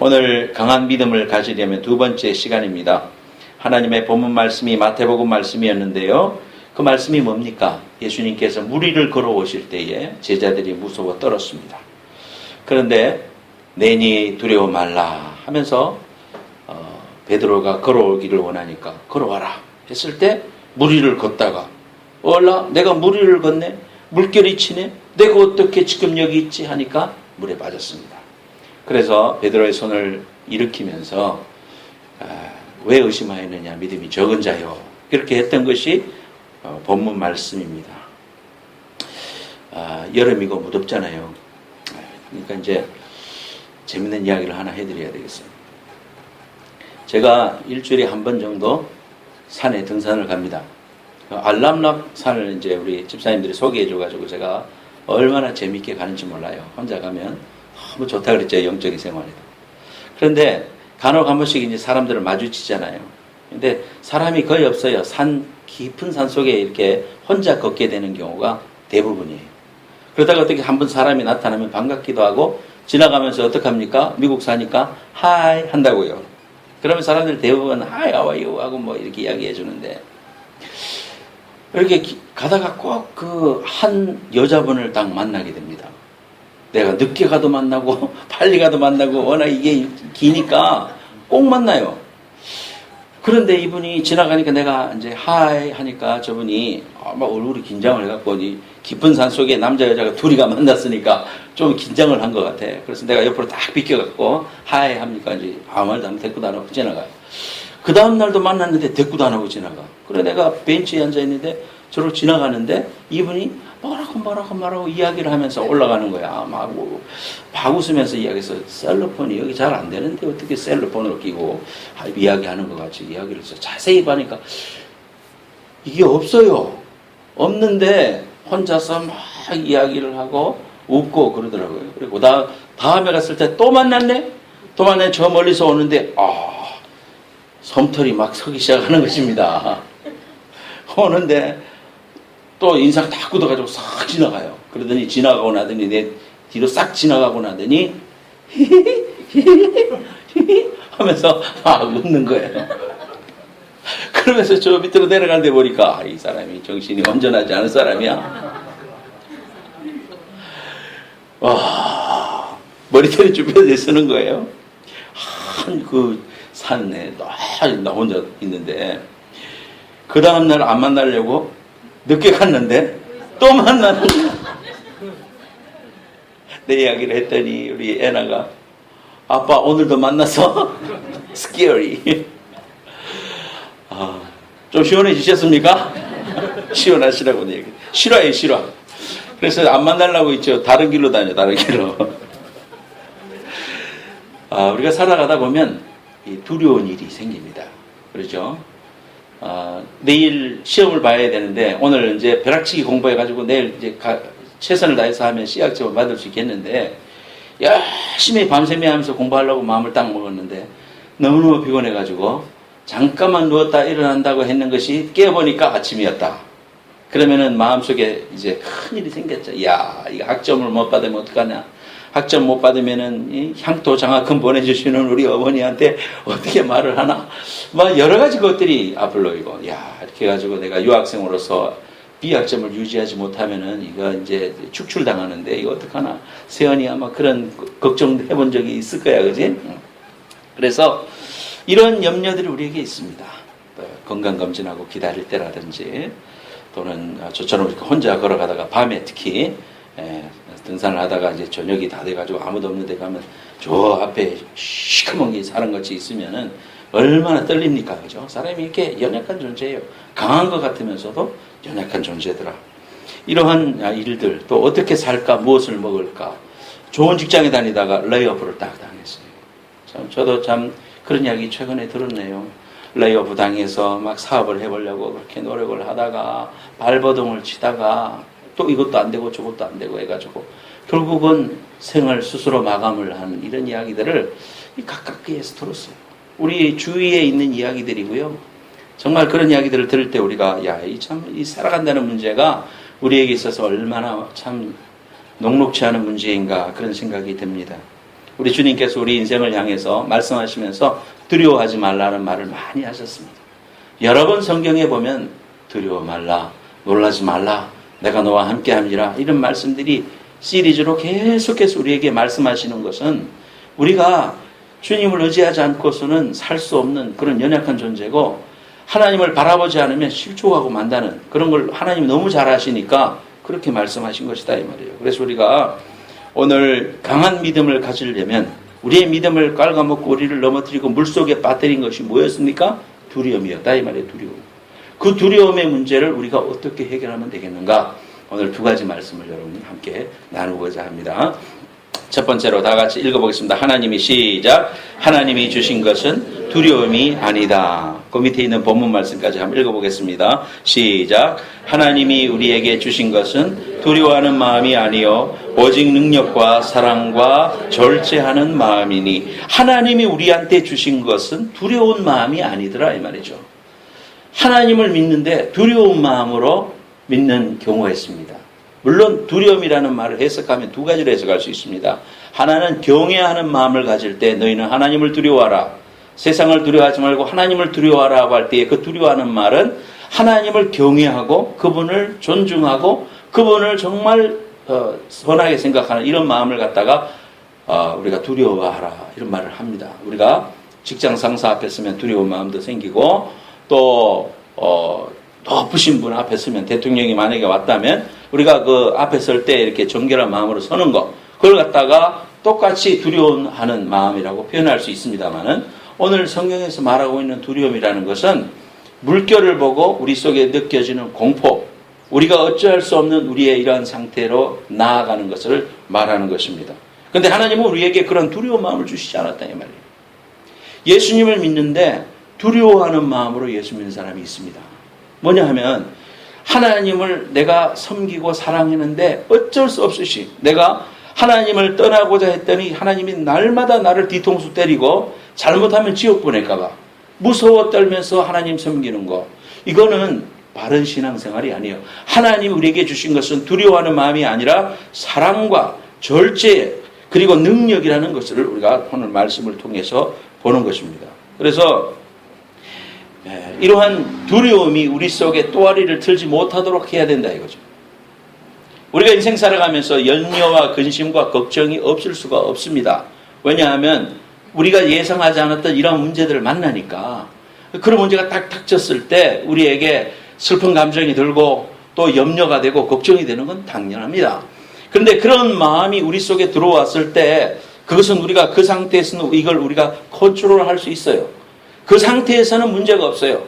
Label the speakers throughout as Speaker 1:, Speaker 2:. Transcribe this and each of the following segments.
Speaker 1: 오늘 강한 믿음을 가지려면 두 번째 시간입니다. 하나님의 본문 말씀이 마태복음 말씀이었는데요. 그 말씀이 뭡니까? 예수님께서 무리를 걸어오실 때에 제자들이 무서워 떨었습니다. 그런데 내니 두려워 말라 하면서 베드로가 걸어오기를 원하니까 걸어와라 했을 때 무리를 걷다가 얼라 내가 무리를 걷네? 물결이 치네? 내가 어떻게 지금 여기 있지? 하니까 물에 빠졌습니다. 그래서 베드로의 손을 일으키면서 왜 의심하였느냐 믿음이 적은 자요 그렇게 했던 것이 본문 말씀입니다. 여름이고 무덥잖아요. 그러니까 이제 재밌는 이야기를 하나 해드려야 되겠어요. 제가 일주일에 한 번 정도 산에 등산을 갑니다. 알람락 산을 이제 우리 집사님들이 소개해줘가지고 제가 얼마나 재밌게 가는지 몰라요. 혼자 가면 너무 좋다 그랬죠. 영적인 생활에도. 그런데 간혹 한 번씩 이제 사람들을 마주치잖아요. 근데 사람이 거의 없어요. 깊은 산 속에 이렇게 혼자 걷게 되는 경우가 대부분이에요. 그러다가 어떻게 한 번 사람이 나타나면 반갑기도 하고 지나가면서 어떡합니까? 미국 사니까 하이 한다고요. 그러면 사람들 대부분 하이 how are you 하고 뭐 이렇게 이야기해 주는데 이렇게 가다가 꼭 그 한 여자분을 딱 만나게 됩니다. 내가 늦게 가도 만나고 빨리 가도 만나고 워낙 이게 기니까 꼭 만나요. 그런데 이분이 지나가니까 내가 이제 하이 하니까 저분이 막 얼굴이 긴장을 해갖고 깊은 산 속에 남자 여자가 둘이가 만났으니까 좀 긴장을 한 것 같아. 그래서 내가 옆으로 딱 비껴갖고 하이 합니까 이제 아무 말도 안 대꾸도 안 하고 지나가요. 그 다음 날도 만났는데 대꾸도 안 하고 지나가. 그래 내가 벤치에 앉아 있는데 저를 지나가는데 이분이 뭐라고 이야기를 하면서 올라가는 거야. 막 웃으면서 이야기해서 셀로폰이 여기 잘 안 되는데 어떻게 셀로폰으로 끼고 이야기하는 것 같이 이야기를 해서 자세히 보니까 이게 없어요. 없는데 혼자서 막 이야기를 하고 웃고 그러더라고요. 그리고 다음에 갔을 때 또 만났네? 또 만났네? 저 멀리서 오는데 솜털이 막 서기 시작하는 것입니다. 오는데 또 인상 다 굳어가지고 싹 지나가요. 그러더니 지나가고 나더니 내 뒤로 싹 지나가고 나더니 하면서 막 웃는 거예요. 그러면서 저 밑으로 내려가는데 보니까 이 사람이 정신이 온전하지 않은 사람이야. 와, 머리털이 주변에 쓰는 거예요. 그 산에 나 혼자 있는데 그 다음날 안 만나려고 늦게 갔는데 또 만나는 거야. 내 이야기를 했더니 우리 애나가 아빠 오늘도 만나서 scary. 좀 시원해지셨습니까? 시원하시라고 얘기. 싫어요 싫어. 그래서 안 만나려고 있죠. 다른 길로 다녀 다른 길로. 우리가 살아가다 보면 두려운 일이 생깁니다. 그렇죠? 내일 시험을 봐야 되는데 오늘 이제 벼락치기 공부해가지고 내일 이제 최선을 다해서 하면 C학점을 받을 수 있겠는데 열심히 밤새며 하면서 공부하려고 마음을 딱 먹었는데 너무너무 피곤해가지고 잠깐만 누웠다 일어난다고 했는 것이 깨어보니까 아침이었다. 그러면은 마음속에 이제 큰일이 생겼죠. 야, 이거 학점을 못 받으면 어떡하냐. 학점 못 받으면은 향토 장학금 보내주시는 우리 어머니한테 어떻게 말을 하나? 막 여러 가지 것들이 앞을 놓이고, 야, 이렇게 해가지고 내가 유학생으로서 B학점을 유지하지 못하면은 이거 이제 축출당하는데 이거 어떡하나? 세연이 아마 그런 걱정도 해본 적이 있을 거야, 그지? 그래서 이런 염려들이 우리에게 있습니다. 건강검진하고 기다릴 때라든지 또는 저처럼 이렇게 혼자 걸어가다가 밤에 특히 등산을 하다가 이제 저녁이 다 돼가지고 아무도 없는 데 가면 저 앞에 시커먼 게 사람같이 있으면은 얼마나 떨립니까? 그죠? 사람이 이렇게 연약한 존재예요. 강한 것 같으면서도 연약한 존재더라. 이러한 일들, 또 어떻게 살까, 무엇을 먹을까. 좋은 직장에 다니다가 레이오프를 딱 당했어요. 저도 참 그런 이야기 최근에 들었네요. 레이오프 당해서 막 사업을 해보려고 그렇게 노력을 하다가 발버둥을 치다가 또 이것도 안 되고 저것도 안 되고 해가지고 결국은 생을 스스로 마감을 하는 이런 이야기들을 가깝게에서 들었어요. 우리 주위에 있는 이야기들이고요. 정말 그런 이야기들을 들을 때 우리가 이 살아간다는 문제가 우리에게 있어서 얼마나 참 녹록치 않은 문제인가 그런 생각이 듭니다. 우리 주님께서 우리 인생을 향해서 말씀하시면서 두려워하지 말라는 말을 많이 하셨습니다. 여러 번 성경에 보면 두려워 말라, 놀라지 말라, 내가 너와 함께함이라 이런 말씀들이 시리즈로 계속해서 우리에게 말씀하시는 것은 우리가 주님을 의지하지 않고서는 살 수 없는 그런 연약한 존재고 하나님을 바라보지 않으면 실족하고 만다는 그런 걸 하나님이 너무 잘 아시니까 그렇게 말씀하신 것이다 이 말이에요. 그래서 우리가 오늘 강한 믿음을 가지려면 우리의 믿음을 깔아먹고 우리를 넘어뜨리고 물속에 빠뜨린 것이 뭐였습니까? 두려움이었다 이 말이에요. 두려움. 그 두려움의 문제를 우리가 어떻게 해결하면 되겠는가? 오늘 두 가지 말씀을 여러분이 함께 나누고자 합니다. 첫 번째로 다 같이 읽어보겠습니다. 하나님이 시작. 하나님이 주신 것은 두려움이 아니다. 그 밑에 있는 본문 말씀까지 한번 읽어보겠습니다. 시작. 하나님이 우리에게 주신 것은 두려워하는 마음이 아니요 오직 능력과 사랑과 절제하는 마음이니 하나님이 우리한테 주신 것은 두려운 마음이 아니더라 이 말이죠. 하나님을 믿는데 두려운 마음으로 믿는 경우가 있습니다. 물론 두려움이라는 말을 해석하면 두 가지로 해석할 수 있습니다. 하나는 경외하는 마음을 가질 때 너희는 하나님을 두려워하라. 세상을 두려워하지 말고 하나님을 두려워하라고 할 때에 그 두려워하는 말은 하나님을 경외하고 그분을 존중하고 그분을 정말 선하게 생각하는 이런 마음을 갖다가 우리가 두려워하라 이런 말을 합니다. 우리가 직장 상사 앞에 서면 두려운 마음도 생기고 또 높으신 분 앞에 서면 대통령이 만약에 왔다면 우리가 그 앞에 설 때 이렇게 정결한 마음으로 서는 거 그걸 갖다가 똑같이 두려워하는 마음이라고 표현할 수 있습니다만은 오늘 성경에서 말하고 있는 두려움이라는 것은 물결을 보고 우리 속에 느껴지는 공포 우리가 어찌할 수 없는 우리의 이러한 상태로 나아가는 것을 말하는 것입니다. 그런데 하나님은 우리에게 그런 두려운 마음을 주시지 않았다 이 말이에요. 예수님을 믿는데 두려워하는 마음으로 예수 믿는 사람이 있습니다. 뭐냐 하면 하나님을 내가 섬기고 사랑했는데 어쩔 수 없이 내가 하나님을 떠나고자 했더니 하나님이 날마다 나를 뒤통수 때리고 잘못하면 지옥 보낼까 봐 무서워 떨면서 하나님 섬기는 거 이거는 바른 신앙생활이 아니에요. 하나님이 우리에게 주신 것은 두려워하는 마음이 아니라 사랑과 절제 그리고 능력이라는 것을 우리가 오늘 말씀을 통해서 보는 것입니다. 그래서 이러한 두려움이 우리 속에 또아리를 틀지 못하도록 해야 된다 이거죠. 우리가 인생 살아가면서 염려와 근심과 걱정이 없을 수가 없습니다. 왜냐하면 우리가 예상하지 않았던 이런 문제들을 만나니까 그런 문제가 딱 닥쳤을 때 우리에게 슬픈 감정이 들고 또 염려가 되고 걱정이 되는 건 당연합니다. 그런데 그런 마음이 우리 속에 들어왔을 때 그것은 우리가 그 상태에서는 이걸 우리가 컨트롤할 수 있어요. 그 상태에서는 문제가 없어요.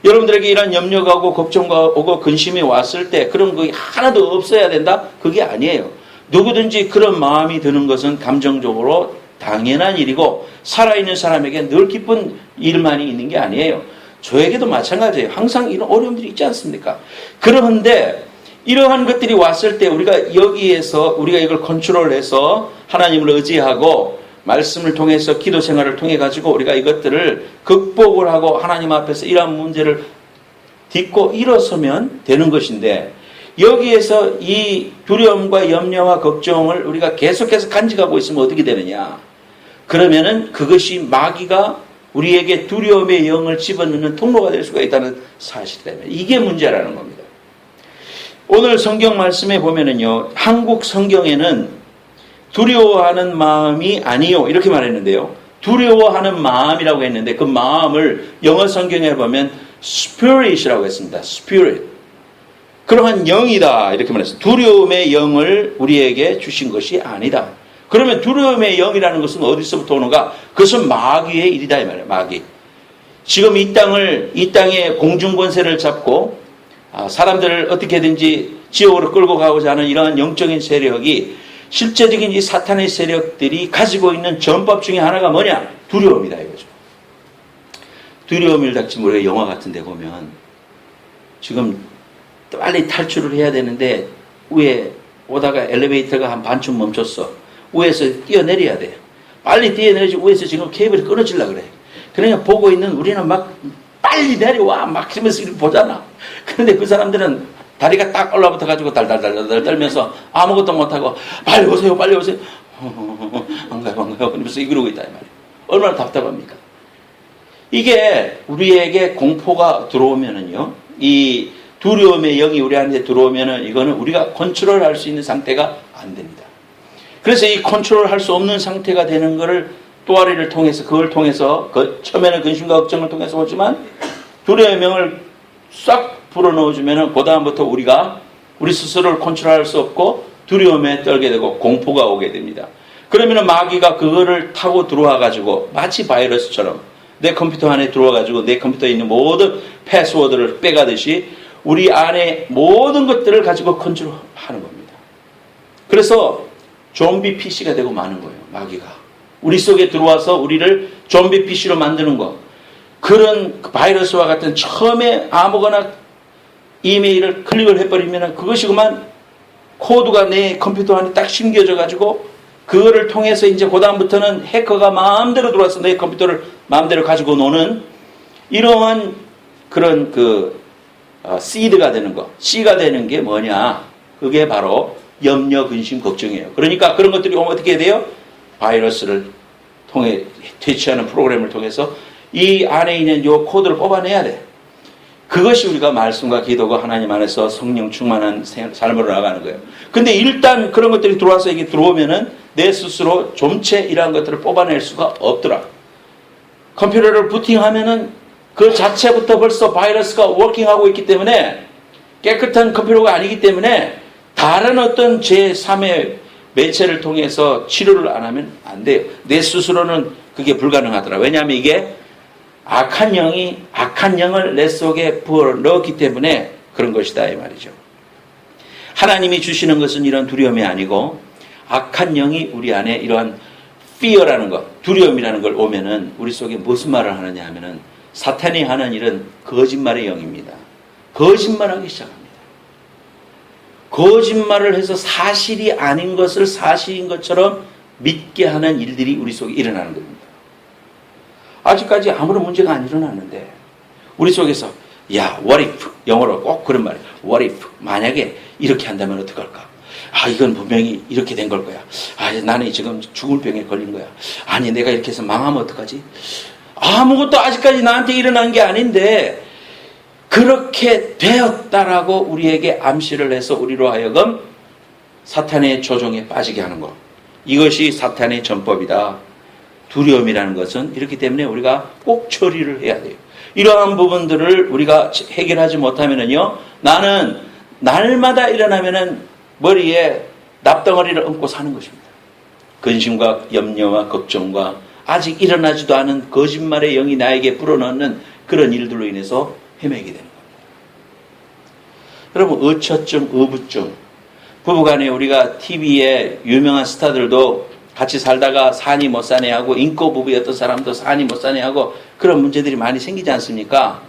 Speaker 1: 여러분들에게 이런 염려가 오고 걱정가 오고 근심이 왔을 때 그런 거 하나도 없어야 된다? 그게 아니에요. 누구든지 그런 마음이 드는 것은 감정적으로 당연한 일이고 살아있는 사람에게 늘 기쁜 일만이 있는 게 아니에요. 저에게도 마찬가지예요. 항상 이런 어려움들이 있지 않습니까? 그런데 이러한 것들이 왔을 때 우리가 여기에서 우리가 이걸 컨트롤해서 하나님을 의지하고 말씀을 통해서 기도 생활을 통해 가지고 우리가 이것들을 극복을 하고 하나님 앞에서 이러한 문제를 딛고 일어서면 되는 것인데 여기에서 이 두려움과 염려와 걱정을 우리가 계속해서 간직하고 있으면 어떻게 되느냐? 그러면은 그것이 마귀가 우리에게 두려움의 영을 집어넣는 통로가 될 수가 있다는 사실 때문에 이게 문제라는 겁니다. 오늘 성경 말씀에 보면은요, 한국 성경에는 두려워하는 마음이 아니요 이렇게 말했는데요. 두려워하는 마음이라고 했는데 그 마음을 영어 성경에 보면 spirit이라고 했습니다. spirit. 그러한 영이다 이렇게 말했어요. 두려움의 영을 우리에게 주신 것이 아니다. 그러면 두려움의 영이라는 것은 어디서부터 오는가? 그것은 마귀의 일이다 이 말이에요. 마귀. 지금 이 땅의 공중권세를 잡고 사람들을 어떻게든지 지옥으로 끌고 가고자 하는 이러한 영적인 세력이 실제적인 이 사탄의 세력들이 가지고 있는 전법 중에 하나가 뭐냐? 두려움이다 이거죠. 두려움을 닥치면 우리가 영화 같은 데 보면 지금 빨리 탈출을 해야 되는데 위에 오다가 엘리베이터가 한 반쯤 멈췄어. 위에서 뛰어내려야 돼. 빨리 뛰어내리지 위에서 지금 케이블이 끊어지려고 그래. 그러니까 보고 있는 우리는 막 빨리 내려와 막 이러면서 이렇게 보잖아. 그런데 그 사람들은 다리가 딱 올라붙어 가지고 달달달달 떨면서 아무것도 못하고 빨리 오세요 빨리 오세요. 반가워요. 그러면서 이러고 있다 이 말이에요. 얼마나 답답합니까? 이게 우리에게 공포가 들어오면은요, 이 두려움의 영이 우리 안에 들어오면은 이거는 우리가 컨트롤할 수 있는 상태가 안 됩니다. 그래서 이 컨트롤할 수 없는 상태가 되는 것을 또아리를 통해서, 그걸 통해서, 처음에는 근심과 걱정을 통해서 오지만 두려움의 영을 싹 불어넣어주면은 그다음부터 우리가 우리 스스로를 컨트롤할 수 없고 두려움에 떨게 되고 공포가 오게 됩니다. 그러면은 마귀가 그거를 타고 들어와 가지고 마치 바이러스처럼 내 컴퓨터 안에 들어와 가지고 내 컴퓨터에 있는 모든 패스워드를 빼가듯이 우리 안에 모든 것들을 가지고 컨트롤하는 겁니다. 그래서 좀비 PC가 되고 마는 거예요. 마귀가 우리 속에 들어와서 우리를 좀비 PC로 만드는 거. 그런 바이러스와 같은 처음에 아무거나 이메일을 클릭을 해버리면 그것이 그만 코드가 내 컴퓨터 안에 딱 심겨져 가지고 그거를 통해서 이제 그다음부터는 해커가 마음대로 들어와서 내 컴퓨터를 마음대로 가지고 노는 이러한 그런 시드가 되는 거. C가 되는 게 뭐냐? 그게 바로 염려, 근심, 걱정이에요. 그러니까 그런 것들이 오면 어떻게 해야 돼요? 바이러스를 통해 퇴치하는 프로그램을 통해서 이 안에 있는 이 코드를 뽑아내야 돼. 그것이 우리가 말씀과 기도가 하나님 안에서 성령 충만한 삶으로 나가는 거예요. 근데 일단 그런 것들이 들어와서 이게 들어오면은 내 스스로 좀체 이러한 것들을 뽑아낼 수가 없더라. 컴퓨터를 부팅하면은 그 자체부터 벌써 바이러스가 워킹하고 있기 때문에 깨끗한 컴퓨터가 아니기 때문에 다른 어떤 제3의 매체를 통해서 치료를 안 하면 안 돼요. 내 스스로는 그게 불가능하더라. 왜냐하면 이게 악한 영을 내 속에 부어 넣었기 때문에 그런 것이다 이 말이죠. 하나님이 주시는 것은 이런 두려움이 아니고 악한 영이 우리 안에 이러한 fear라는 것, 두려움이라는 걸 오면은 우리 속에 무슨 말을 하느냐 하면은 사탄이 하는 일은 거짓말의 영입니다. 거짓말하기 시작합니다. 거짓말을 해서 사실이 아닌 것을 사실인 것처럼 믿게 하는 일들이 우리 속에 일어나는 겁니다. 아직까지 아무런 문제가 안 일어났는데 우리 속에서 야, what if? 영어로 꼭 그런 말이에요. what if? 만약에 이렇게 한다면 어떡할까? 아, 이건 분명히 이렇게 된 걸 거야. 아, 나는 지금 죽을 병에 걸린 거야. 아니, 내가 이렇게 해서 망하면 어떡하지? 아무것도 아직까지 나한테 일어난 게 아닌데 그렇게 되었다라고 우리에게 암시를 해서 우리로 하여금 사탄의 조종에 빠지게 하는 것. 이것이 사탄의 전법이다. 두려움이라는 것은 이렇기 때문에 우리가 꼭 처리를 해야 돼요. 이러한 부분들을 우리가 해결하지 못하면은요, 나는 날마다 일어나면은 머리에 납덩어리를 얹고 사는 것입니다. 근심과 염려와 걱정과 아직 일어나지도 않은 거짓말의 영이 나에게 불어넣는 그런 일들로 인해서 헤매게 되는 겁니다. 여러분, 의처증, 의부증. 부부간에 우리가 TV에 유명한 스타들도 같이 살다가 사니 못 사니 하고 인고 부부였던 사람도 사니 못 사니 하고 그런 문제들이 많이 생기지 않습니까?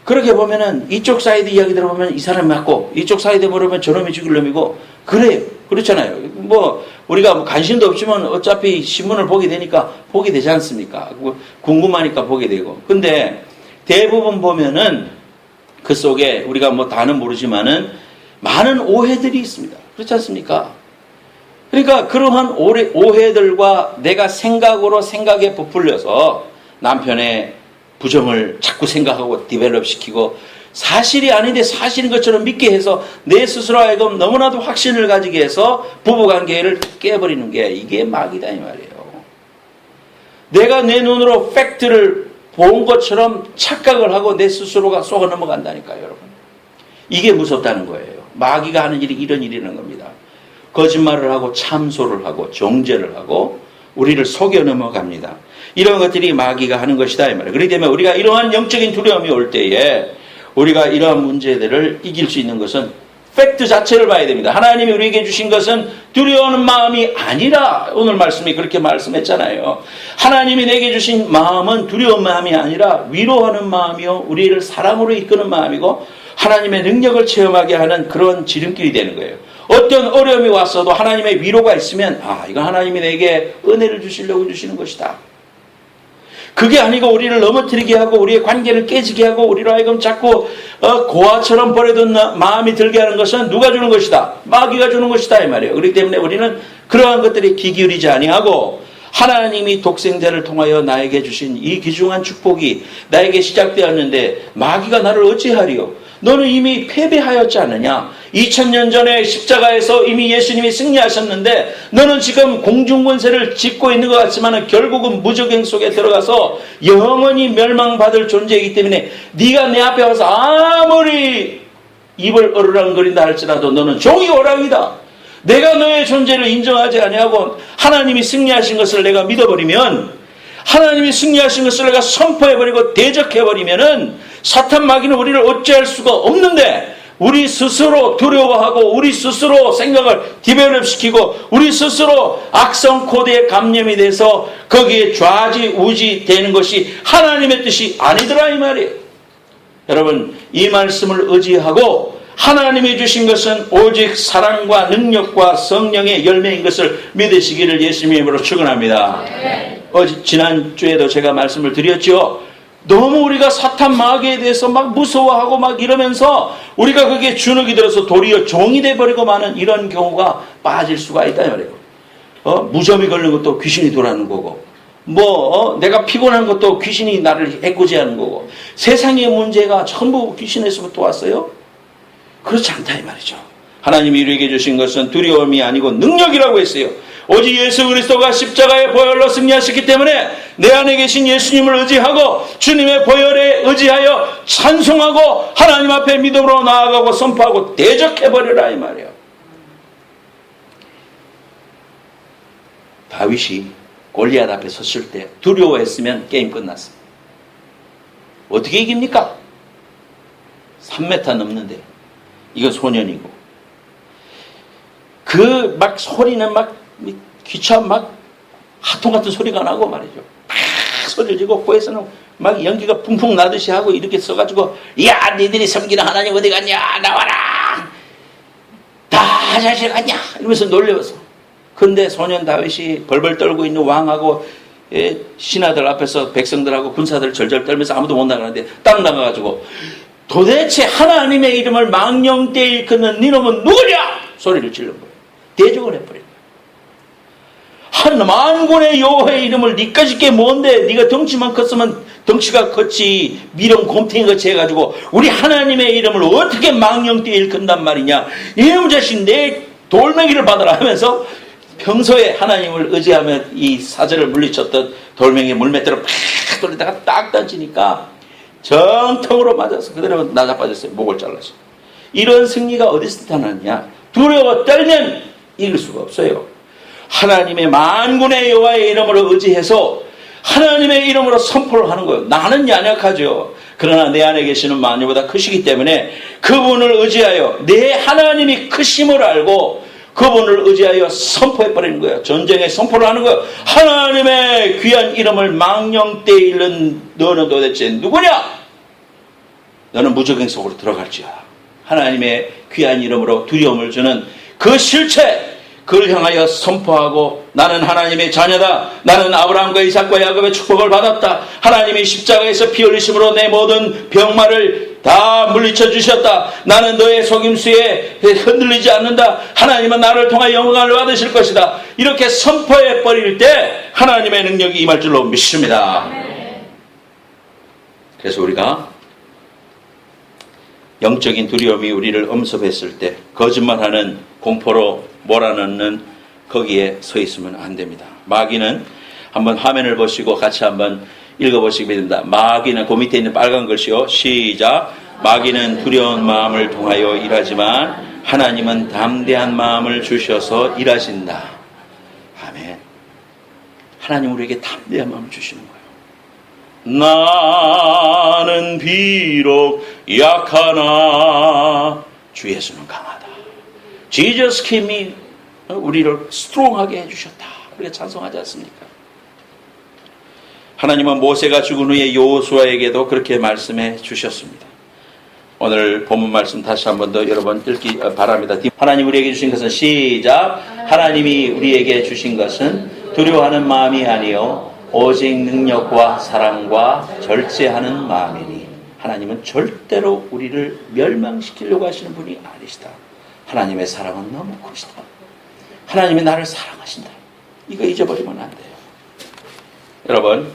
Speaker 1: 그렇게 보면은 이쪽 사이드 이야기 들어보면 이 사람이 맞고 이쪽 사이드 모르면 저놈이 죽일 놈이고 그래요. 그렇잖아요. 뭐 우리가 관심도 없지만 어차피 신문을 보게 되니까 보게 되지 않습니까? 궁금하니까 보게 되고. 근데 대부분 보면은 그 속에 우리가 뭐 다는 모르지만은 많은 오해들이 있습니다. 그렇지 않습니까? 그러니까 그러한 오해들과 내가 생각에 부풀려서 남편의 부정을 자꾸 생각하고 디벨롭 시키고 사실이 아닌데 사실인 것처럼 믿게 해서 내 스스로 하여금 너무나도 확신을 가지게 해서 부부관계를 깨버리는 게 이게 마귀다 이 말이에요. 내가 내 눈으로 팩트를 본 것처럼 착각을 하고 내 스스로가 속아 넘어간다니까요, 여러분. 이게 무섭다는 거예요. 마귀가 하는 일이 이런 일이라는 겁니다. 거짓말을 하고 참소를 하고 정죄를 하고 우리를 속여 넘어갑니다. 이런 것들이 마귀가 하는 것이다 이 말이에요. 그렇기 때문에 우리가 이러한 영적인 두려움이 올 때에 우리가 이러한 문제들을 이길 수 있는 것은 팩트 자체를 봐야 됩니다. 하나님이 우리에게 주신 것은 두려워하는 마음이 아니라 오늘 말씀이 그렇게 말씀했잖아요. 하나님이 내게 주신 마음은 두려운 마음이 아니라 위로하는 마음이요 우리를 사랑으로 이끄는 마음이고 하나님의 능력을 체험하게 하는 그런 지름길이 되는 거예요. 어떤 어려움이 왔어도 하나님의 위로가 있으면 이건 하나님이 내게 은혜를 주시려고 주시는 것이다. 그게 아니고 우리를 넘어뜨리게 하고 우리의 관계를 깨지게 하고 우리로 하여금 자꾸 고아처럼 버려둔 마음이 들게 하는 것은 누가 주는 것이다? 마귀가 주는 것이다 이 말이에요. 그렇기 때문에 우리는 그러한 것들이 귀 기울이지 아니하고 하나님이 독생자를 통하여 나에게 주신 이 귀중한 축복이 나에게 시작되었는데 마귀가 나를 어찌하리요? 너는 이미 패배하였지 않느냐? 2000년 전에 십자가에서 이미 예수님이 승리하셨는데 너는 지금 공중권세를 짓고 있는 것 같지만 결국은 무적행 속에 들어가서 영원히 멸망받을 존재이기 때문에 네가 내 앞에 와서 아무리 입을 어르렁거린다 할지라도 너는 종이 오랑이다. 내가 너의 존재를 인정하지 아니하고 하나님이 승리하신 것을 내가 믿어버리면, 하나님이 승리하신 것을 내가 선포해버리고 대적해버리면은 사탄 마귀는 우리를 어찌할 수가 없는데, 우리 스스로 두려워하고 우리 스스로 생각을 디벨롭시키고 우리 스스로 악성 코드에 감염이 돼서 거기에 좌지우지 되는 것이 하나님의 뜻이 아니더라 이 말이에요. 여러분, 이 말씀을 의지하고 하나님이 주신 것은 오직 사랑과 능력과 성령의 열매인 것을 믿으시기를 예수님의 이름으로 축원합니다. 지난주에도 제가 말씀을 드렸죠. 너무 우리가 사탄 마귀에 대해서 막 무서워하고 막 이러면서 우리가 그게 주눅이 들어서 도리어 종이 돼버리고 마는 이런 경우가 빠질 수가 있다 이 말이에요. 무좀이 걸린 것도 귀신이 돌아오는 거고, 내가 피곤한 것도 귀신이 나를 해코지하는 거고, 세상의 문제가 전부 귀신에서부터 왔어요? 그렇지 않다 이 말이죠. 하나님이 우리에게 주신 것은 두려움이 아니고 능력이라고 했어요. 오직 예수 그리스도가 십자가의 보혈로 승리하셨기 때문에 내 안에 계신 예수님을 의지하고 주님의 보혈에 의지하여 찬송하고 하나님 앞에 믿음으로 나아가고 선포하고 대적해버려라 이 말이에요. 다윗이 골리앗 앞에 섰을 때 두려워했으면 게임 끝났어요. 어떻게 이깁니까? 3m 넘는데 이거 소년이고, 그 막 소리는 막 귀차 막 하통 같은 소리가 나고 말이죠. 막 소리를 지고 코에서는 막 연기가 풍풍 나듯이 하고 이렇게 써가지고, 야 니들이 섬기는 하나님 어디 갔냐, 나와라, 다 자실 갔냐 이러면서 놀려서. 근데 소년 다윗이 벌벌 떨고 있는 왕하고 신하들 앞에서 백성들하고 군사들 절절 떨면서 아무도 못 나가는데 딱 나가가지고 도대체 하나님의 이름을 망령되이 일컫는 니놈은 누구냐 소리를 지른 거예요. 대적을 해버린 거예요. 한 만군의 여호와의 이름을 니까짓 게 뭔데, 네가 덩치만 컸으면 덩치가 컸지 미령 곰탱이 같이 해가지고 우리 하나님의 이름을 어떻게 망령되이 일컫단 말이냐, 이놈 자식 내 돌멩이를 받아라 하면서 평소에 하나님을 의지하며 이 사자를 물리쳤던 돌멩이 물맷대로 팍 돌리다가 딱 던지니까 정통으로 맞아서 그대로 나자빠졌어요. 목을 잘라서. 이런 승리가 어디서 나타났냐? 두려워 떨면 이길 수가 없어요. 하나님의 만군의 여호와의 이름으로 의지해서 하나님의 이름으로 선포를 하는 거예요. 나는 연약하죠. 그러나 내 안에 계시는 만유보다 크시기 때문에 그분을 의지하여 내 하나님이 크심을 알고 그분을 의지하여 선포해버리는 거예요. 전쟁에 선포를 하는 거예요. 하나님의 귀한 이름을 망령되이 잃는 너는 도대체 누구냐? 너는 무적행 속으로 들어갈지어다. 하나님의 귀한 이름으로 두려움을 주는 그 실체, 그를 향하여 선포하고 나는 하나님의 자녀다. 나는 아브라함과 이삭과 야곱의 축복을 받았다. 하나님이 십자가에서 피 흘리심으로 내 모든 병마를 다 물리쳐 주셨다. 나는 너의 속임수에 흔들리지 않는다. 하나님은 나를 통하여 영광을 받으실 것이다. 이렇게 선포해 버릴 때 하나님의 능력이 임할 줄로 믿습니다. 그래서 우리가 영적인 두려움이 우리를 엄습했을 때 거짓말하는 공포로 몰아넣는 거기에 서 있으면 안 됩니다. 마귀는 한번 화면을 보시고 같이 한번 읽어보시기 바랍니다. 마귀는 그 밑에 있는 빨간 글씨요. 시작. 마귀는 두려운 마음을 통하여 일하지만 하나님은 담대한 마음을 주셔서 일하신다. 아멘. 하나님 우리에게 담대한 마음을 주시는 거예요. 나는 비록 약하나 주 예수는 강하다. Jesus keep me, 우리를 스트롱하게 해주셨다. 우리가 찬송하지 않습니까? 하나님은 모세가 죽은 후에 여호수아에게도 그렇게 말씀해 주셨습니다. 오늘 본문 말씀 다시 한 번 더 여러분 읽기 바랍니다. 하나님 우리에게 주신 것은 시작. 하나님이 우리에게 주신 것은 두려워하는 마음이 아니요 오직 능력과 사랑과 절제하는 마음이니. 하나님은 절대로 우리를 멸망시키려고 하시는 분이 아니시다. 하나님의 사랑은 너무 크시다. 하나님이 나를 사랑하신다. 이거 잊어버리면 안 돼요. 여러분,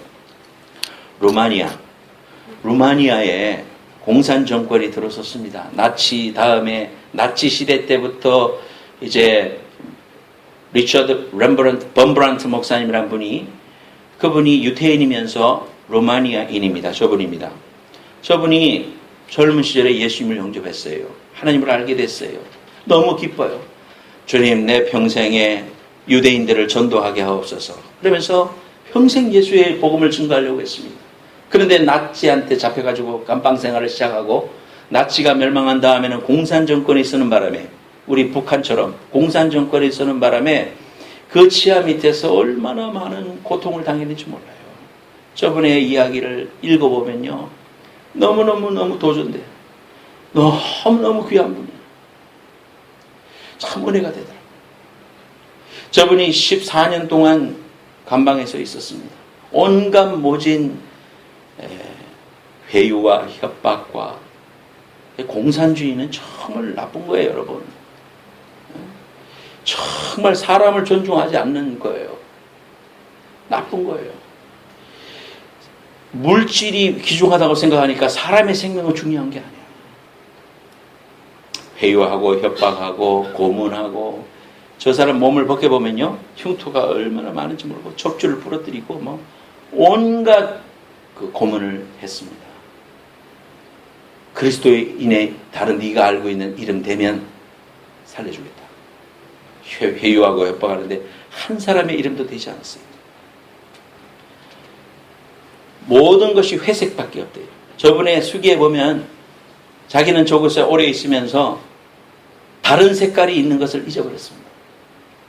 Speaker 1: 루마니아에 공산 정권이 들어섰습니다. 나치 다음에 나치 시대 때부터 이제 리처드 범브란트 목사님이란 분이, 그분이 유태인이면서 루마니아인입니다. 저분입니다. 저분이 젊은 시절에 예수님을 영접했어요. 하나님을 알게 됐어요. 너무 기뻐요. 주님, 내 평생에 유대인들을 전도하게 하옵소서. 그러면서 평생 예수의 복음을 증거하려고 했습니다. 그런데 나치한테 잡혀가지고 감방 생활을 시작하고, 나치가 멸망한 다음에는 공산 정권이 쓰는 바람에, 우리 북한처럼 공산 정권이 쓰는 바람에 그 치하 밑에서 얼마나 많은 고통을 당했는지 몰라요. 저분의 이야기를 읽어보면요, 너무너무 도전돼요. 너무너무 귀한 분이에요. 참 은혜가 되더라고요. 저분이 14년 동안 감방에서 있었습니다. 온갖 모진 회유와 협박과, 공산주의는 정말 나쁜 거예요, 여러분. 정말 사람을 존중하지 않는 거예요. 나쁜 거예요. 물질이 귀중하다고 생각하니까 사람의 생명은 중요한 게 아니에요. 회유하고 협박하고 고문하고, 저 사람 몸을 벗겨보면요, 흉터가 얼마나 많은지 모르고 척추를 부러뜨리고 뭐 온갖 그 고문을 했습니다. 그리스도인의 다른 네가 알고 있는 이름 되면 살려주겠다. 회유하고 협박하는데 한 사람의 이름도 되지 않았어요. 모든 것이 회색밖에 없대요. 저번에 수기에 보면 자기는 저곳에 오래 있으면서 다른 색깔이 있는 것을 잊어버렸습니다.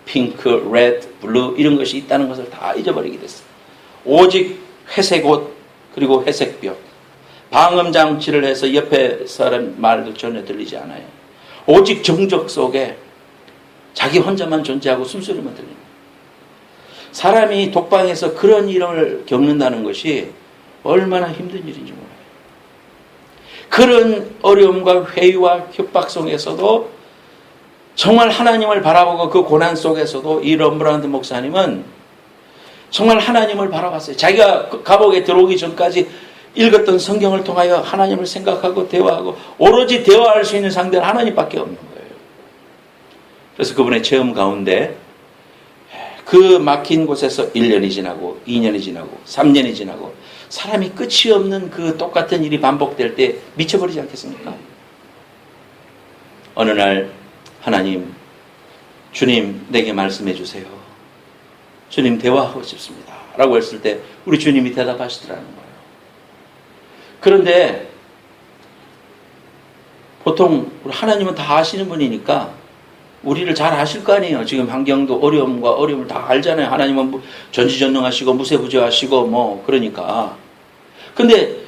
Speaker 1: 핑크, 레드, 블루 이런 것이 있다는 것을 다 잊어버리게 됐어요. 오직 회색 옷, 그리고 회색 벽. 방음장치를 해서 옆에 사람 말도 전혀 들리지 않아요. 오직 정적 속에 자기 혼자만 존재하고 숨소리만 들립니다. 사람이 독방에서 그런 일을 겪는다는 것이 얼마나 힘든 일인지 몰라요. 그런 어려움과 회의와 협박 속에서도 정말 하나님을 바라보고, 그 고난 속에서도 이 럼브란트 목사님은 정말 하나님을 바라봤어요. 자기가 감옥에 들어오기 전까지 읽었던 성경을 통하여 하나님을 생각하고 대화하고, 오로지 대화할 수 있는 상대는 하나님밖에 없는 거예요. 그래서 그분의 체험 가운데 그 막힌 곳에서 1년이 지나고 2년이 지나고 3년이 지나고 사람이 끝이 없는 그 똑같은 일이 반복될 때 미쳐버리지 않겠습니까? 어느 날 하나님, 주님 내게 말씀해 주세요. 주님 대화하고 싶습니다. 라고 했을 때 우리 주님이 대답하시더라는 거예요. 그런데 보통 하나님은 다 아시는 분이니까 우리를 잘 아실 거 아니에요. 지금 환경도 어려움과 어려움을 다 알잖아요. 하나님은 전지전능하시고 무세부재하시고 뭐 그러니까. 근데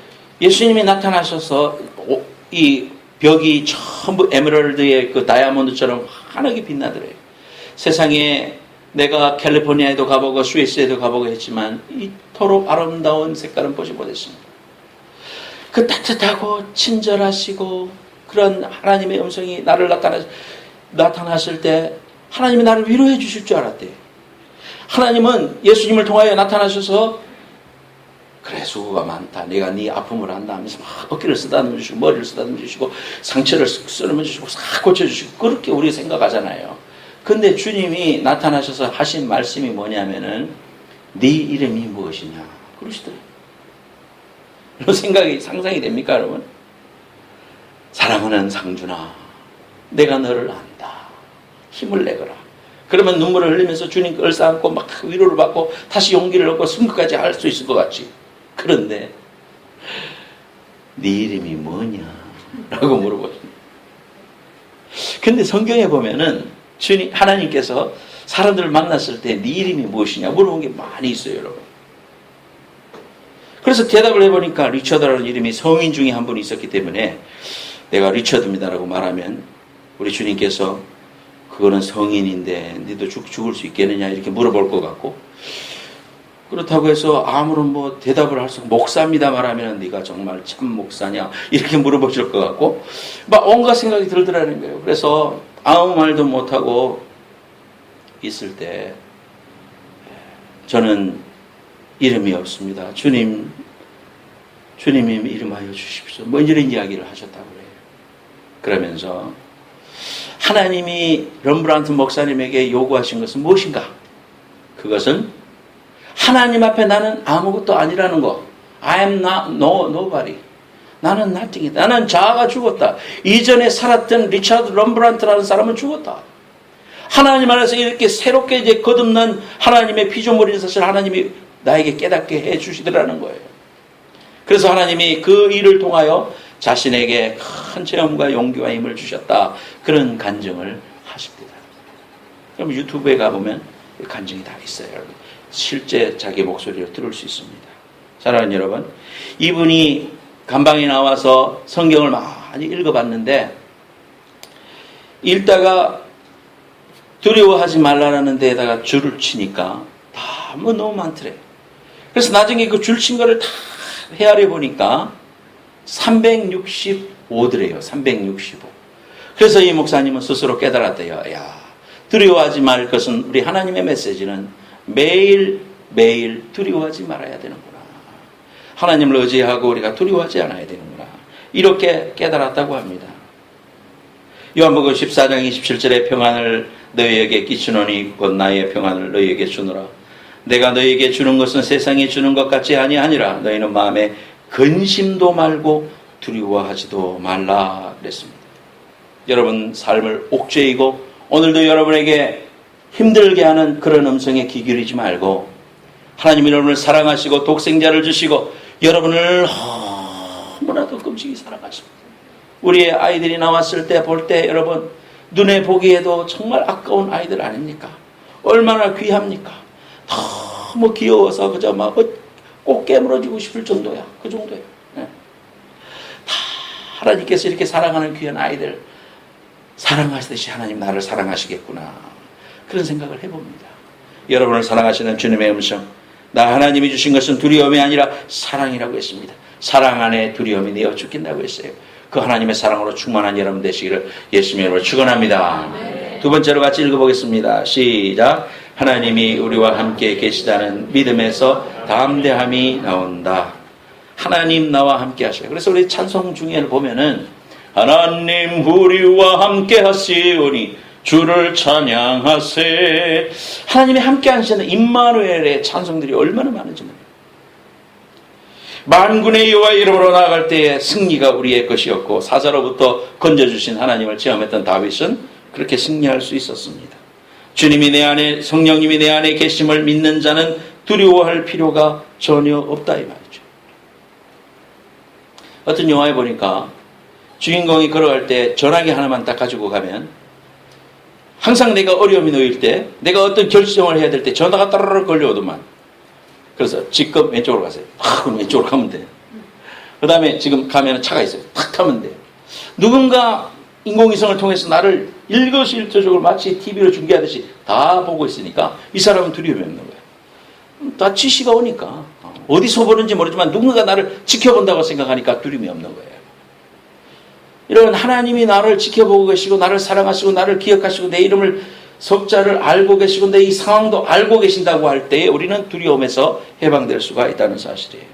Speaker 1: 예수님이 나타나셔서 이 벽이 전부 에메랄드의 그 다이아몬드처럼 환하게 빛나더래요. 세상에 내가 캘리포니아에도 가보고 스위스에도 가보고 했지만 이토록 아름다운 색깔은 보지 못했습니다. 그 따뜻하고 친절하시고 그런 하나님의 음성이 나를 나타났을 때 하나님이 나를 위로해 주실 줄 알았대요. 하나님은 예수님을 통하여 나타나셔서 그래 수고가 많다. 내가 네 아픔을 안다 하면서 막 어깨를 쓰다듬어 주시고 머리를 쓰다듬어 주시고 상처를 쓰다듬어 주시고 싹 고쳐주시고 그렇게 우리가 생각하잖아요. 근데 주님이 나타나셔서 하신 말씀이 뭐냐면은 네 이름이 무엇이냐 그러시더래요. 이런 생각이 상상이 됩니까 여러분? 사랑하는 상준아, 내가 너를 안다. 힘을 내거라. 그러면 눈물을 흘리면서 주님께 얼싸안고 막 위로를 받고 다시 용기를 얻고 승부까지 할 수 있을 것 같지. 그런데 네 이름이 뭐냐? 라고 물어보십니다. 근데 성경에 보면은 주님, 하나님께서 사람들을 만났을 때 네 이름이 무엇이냐 물어본 게 많이 있어요, 여러분. 그래서 대답을 해보니까 리처드라는 이름이 성인 중에 한 분이 있었기 때문에 내가 리처드입니다라고 말하면 우리 주님께서 그거는 성인인데 너도 죽을 수 있겠느냐 이렇게 물어볼 것 같고, 그렇다고 해서 아무런 뭐 대답을 할 수 없고 목사입니다 말하면 네가 정말 참 목사냐 이렇게 물어보실 것 같고 막 온갖 생각이 들더라는 거예요. 그래서 아무 말도 못하고 있을 때 저는 이름이 없습니다. 주님이 이름하여 주십시오. 뭐 이런 이야기를 하셨다고 그래요. 그러면서 하나님이 럼브란트 목사님에게 요구하신 것은 무엇인가? 그것은 하나님 앞에 나는 아무것도 아니라는 거. I am not nobody. 나는 nothing이다. 나는 자아가 죽었다. 이전에 살았던 리차드 럼브란트라는 사람은 죽었다. 하나님 안에서 이렇게 새롭게 이제 거듭난 하나님의 피조물인 사실 하나님이 나에게 깨닫게 해 주시더라는 거예요. 그래서 하나님이 그 일을 통하여 자신에게 큰 체험과 용기와 힘을 주셨다. 그런 간증을 하십니다. 그럼 유튜브에 가보면 간증이 다 있어요. 실제 자기 목소리를 들을 수 있습니다. 사랑하는 여러분, 이분이 감방에 나와서 성경을 많이 읽어봤는데 읽다가 두려워하지 말라는 데에다가 줄을 치니까 다 뭐 너무 많더래. 그래서 나중에 그 줄 친 거를 다 헤아려 보니까 365더래요. 365. 그래서 이 목사님은 스스로 깨달았대요. 야, 두려워하지 말 것은 우리 하나님의 메시지는 매일 두려워하지 말아야 되는구나. 하나님을 의지하고 우리가 두려워하지 않아야 되는구나. 이렇게 깨달았다고 합니다. 요한복음 14장 27절에 평안을 너희에게 끼치노니 곧 나의 평안을 너희에게 주노라. 내가 너희에게 주는 것은 세상이 주는 것 같지 아니하니라. 너희는 마음에 근심도 말고 두려워하지도 말라 그랬습니다. 여러분 삶을 옥죄이고 오늘도 여러분에게 힘들게 하는 그런 음성에 귀 기울이지 말고 하나님이 여러분을 사랑하시고 독생자를 주시고 여러분을 너무나도 끔찍이 사랑하십니다. 우리의 아이들이 나왔을 때 볼 때 여러분 눈에 보기에도 정말 아까운 아이들 아닙니까? 얼마나 귀합니까? 너무 귀여워서 그저 막 꼭 깨물어지고 싶을 정도야. 그 정도야. 네. 다 하나님께서 이렇게 사랑하는 귀한 아이들 사랑하시듯이 하나님 나를 사랑하시겠구나. 그런 생각을 해봅니다. 여러분을 사랑하시는 주님의 음성, 나 하나님이 주신 것은 두려움이 아니라 사랑이라고 했습니다. 사랑 안에 두려움이 내어 죽긴다고 했어요. 그 하나님의 사랑으로 충만한 여러분 되시기를 예수님의 이름으로 축원합니다. 두 번째로 같이 읽어보겠습니다. 시작. 하나님이 우리와 함께 계시다는 믿음에서 담대함이 나온다. 하나님 나와 함께 하셔요. 그래서 우리 찬송 중에를 보면은 하나님 우리와 함께 하시오니 주를 찬양하세. 하나님이 함께 하시는 임마누엘의 찬송들이 얼마나 많은지 몰라요. 만군의 여호와의 이름으로 나아갈 때에 승리가 우리의 것이었고 사자로부터 건져주신 하나님을 체험했던 다윗은 그렇게 승리할 수 있었습니다. 주님이 내 안에, 성령님이 내 안에 계심을 믿는 자는 두려워할 필요가 전혀 없다 이 말이죠. 어떤 영화에 보니까 주인공이 걸어갈 때 전화기 하나만 딱 가지고 가면 항상 내가 어려움이 놓일 때 내가 어떤 결정을 해야 될 때 전화가 따르르 걸려오더만. 그래서 지금 왼쪽으로 가세요. 그럼 왼쪽으로 가면 돼요. 그 다음에 지금 가면 차가 있어요. 탁 타면 돼요. 누군가 인공위성을 통해서 나를 일거수일투족을 마치 TV로 중계하듯이 다 보고 있으니까 이 사람은 두려움이 없는 거예요. 다 지시가 오니까 어디서 보는지 모르지만 누군가 나를 지켜본다고 생각하니까 두려움이 없는 거예요. 이런 하나님이 나를 지켜보고 계시고 나를 사랑하시고 나를 기억하시고 내 이름을 석자를 알고 계시고 내 이 상황도 알고 계신다고 할 때에 우리는 두려움에서 해방될 수가 있다는 사실이에요.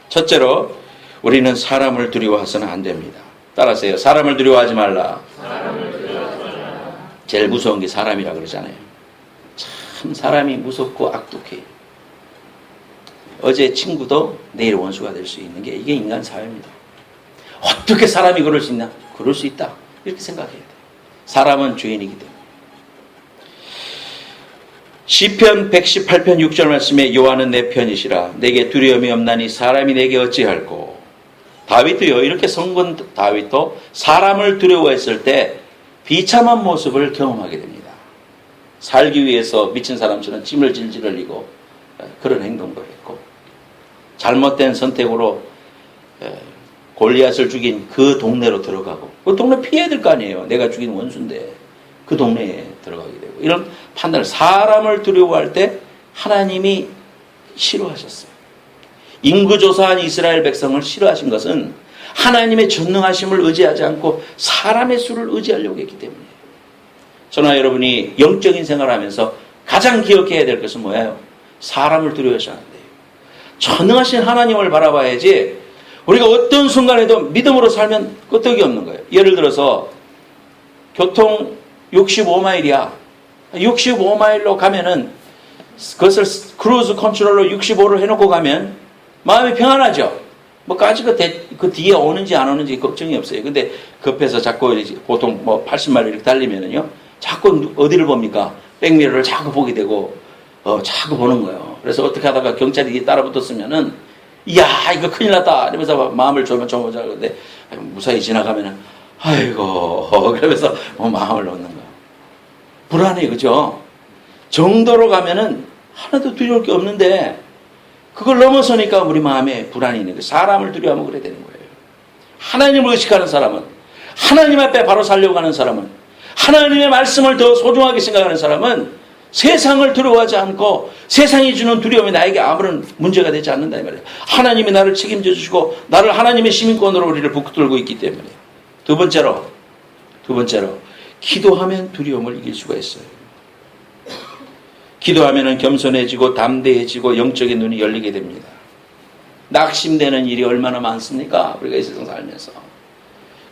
Speaker 1: 첫째로 우리는 사람을 두려워해서는 안 됩니다. 따라하세요. 사람을 두려워하지 말라. 제일 무서운 게 사람이라 그러잖아요. 참 사람이 무섭고 악독해요. 어제 친구도 내일 원수가 될 수 있는 게 이게 인간 사회입니다. 어떻게 사람이 그럴 수 있나? 그럴 수 있다. 이렇게 생각해야 돼요. 사람은 죄인이기 때문에. 시편 118편 6절 말씀에 여호와는 내 편이시라. 내게 두려움이 없나니 사람이 내게 어찌할꼬. 다윗도요, 이렇게 성군 다윗도 사람을 두려워했을 때 비참한 모습을 경험하게 됩니다. 살기 위해서 미친 사람처럼 짐을 질질 흘리고 그런 행동도 했고 잘못된 선택으로 골리앗을 죽인 그 동네로 들어가고 그 동네 피해야 될 거 아니에요. 내가 죽인 원수인데 그 동네에 들어가게 되고 이런 판단을 사람을 두려워할 때 하나님이 싫어하셨어요. 인구조사한 이스라엘 백성을 싫어하신 것은 하나님의 전능하심을 의지하지 않고 사람의 수를 의지하려고 했기 때문이에요. 저나 여러분이 영적인 생활을 하면서 가장 기억해야 될 것은 뭐예요? 사람을 두려워해서는 안 돼요. 전능하신 하나님을 바라봐야지 우리가 어떤 순간에도 믿음으로 살면 끄떡이 없는 거예요. 예를 들어서 교통 65마일이야. 65마일로 가면은 그것을 크루즈 컨트롤로 65를 해놓고 가면 마음이 평안하죠. 뭐 까지 그 뒤에 오는지 안 오는지 걱정이 없어요. 근데 급해서 자꾸 보통 뭐 80마일 이렇게 달리면은요, 자꾸 어디를 봅니까? 백미러를 자꾸 보게 되고, 자꾸 보는 거예요. 그래서 어떻게 하다가 경찰이 따라 붙었으면은, 이야, 이거 큰일 났다. 이러면서 마음을 조마조마 하는데, 무사히 지나가면은, 아이고, 그러면서 마음을 놓는 거예요. 불안해, 그죠? 정도로 가면은 하나도 두려울 게 없는데, 그걸 넘어서니까 우리 마음에 불안이 있는 거예요. 사람을 두려워하면 그래 되는 거예요. 하나님을 의식하는 사람은, 하나님 앞에 바로 살려고 하는 사람은, 하나님의 말씀을 더 소중하게 생각하는 사람은 세상을 두려워하지 않고 세상이 주는 두려움이 나에게 아무런 문제가 되지 않는다 이 말이에요. 하나님이 나를 책임져 주시고 나를 하나님의 시민권으로 우리를 붙들고 있기 때문에. 두 번째로 기도하면 두려움을 이길 수가 있어요. 기도하면 겸손해지고 담대해지고 영적인 눈이 열리게 됩니다. 낙심되는 일이 얼마나 많습니까? 우리가 이 세상 살면서.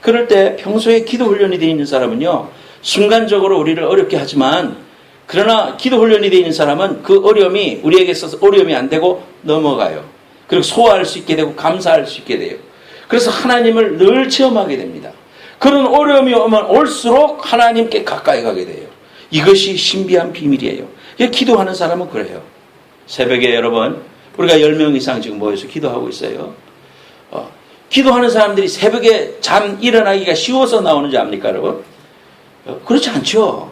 Speaker 1: 그럴 때 평소에 기도 훈련이 되어 있는 사람은요, 순간적으로 우리를 어렵게 하지만, 그러나 기도 훈련이 되어 있는 사람은 그 어려움이 우리에게 있어서 어려움이 안 되고 넘어가요. 그리고 소화할 수 있게 되고 감사할 수 있게 돼요. 그래서 하나님을 늘 체험하게 됩니다. 그런 어려움이 오면 올수록 하나님께 가까이 가게 돼요. 이것이 신비한 비밀이에요. 기도하는 사람은 그래요. 새벽에 여러분, 우리가 10명 이상 지금 모여서 기도하고 있어요. 기도하는 사람들이 새벽에 잠 일어나기가 쉬워서 나오는지 압니까, 여러분? 그렇지 않죠.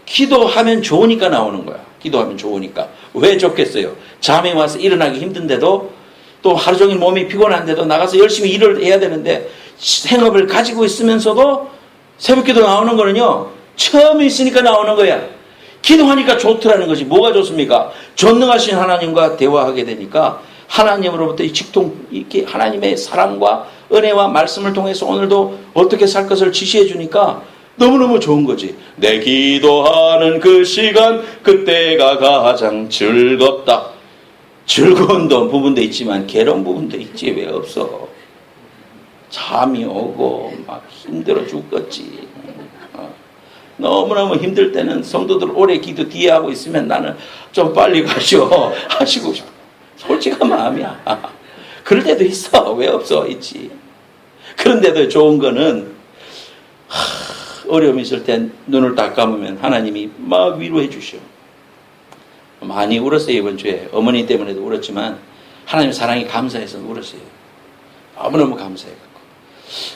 Speaker 1: 기도하면 좋으니까 나오는 거야. 기도하면 좋으니까. 왜 좋겠어요? 잠에 와서 일어나기 힘든데도, 또 하루 종일 몸이 피곤한데도 나가서 열심히 일을 해야 되는데 생업을 가지고 있으면서도 새벽 기도 나오는 거는요, 처음에 있으니까 나오는 거야. 기도하니까 좋더라는 것이 뭐가 좋습니까? 전능하신 하나님과 대화하게 되니까 하나님으로부터 이 직통, 이렇게 하나님의 사랑과 은혜와 말씀을 통해서 오늘도 어떻게 살 것을 지시해 주니까 너무너무 좋은 거지. 내 기도하는 그 시간, 그때가 가장 즐겁다. 즐거운 부분도 있지만 괴로운 부분도 있지. 왜 없어? 잠이 오고 막 힘들어 죽겠지. 너무너무 힘들 때는 성도들 오래 기도 뒤에 하고 있으면 나는 좀 빨리 가시오 하시고 싶어. 솔직한 마음이야. 그럴 때도 있어. 왜 없어? 있지. 그런데도 좋은 거는 어려움이 있을 땐 눈을 딱 감으면 하나님이 막 위로해 주셔. 많이 울었어요. 이번 주에 어머니 때문에도 울었지만 하나님의 사랑이 감사해서 울었어요. 너무너무 감사해요.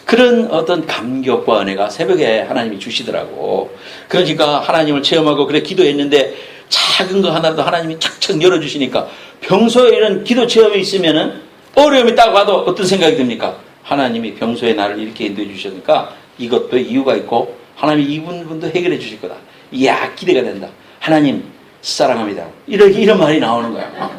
Speaker 1: 그런 어떤 감격과 은혜가 새벽에 하나님이 주시더라고. 그러니까 하나님을 체험하고 그래 기도했는데 작은 거 하나라도 하나님이 착착 열어주시니까 평소에 이런 기도 체험이 있으면은 어려움이 딱 와도 어떤 생각이 듭니까? 하나님이 평소에 나를 이렇게 인도해 주셨으니까 이것도 이유가 있고 하나님이 이 부분도 해결해 주실 거다. 이야, 기대가 된다. 하나님 사랑합니다. 이런 말이 나오는 거야.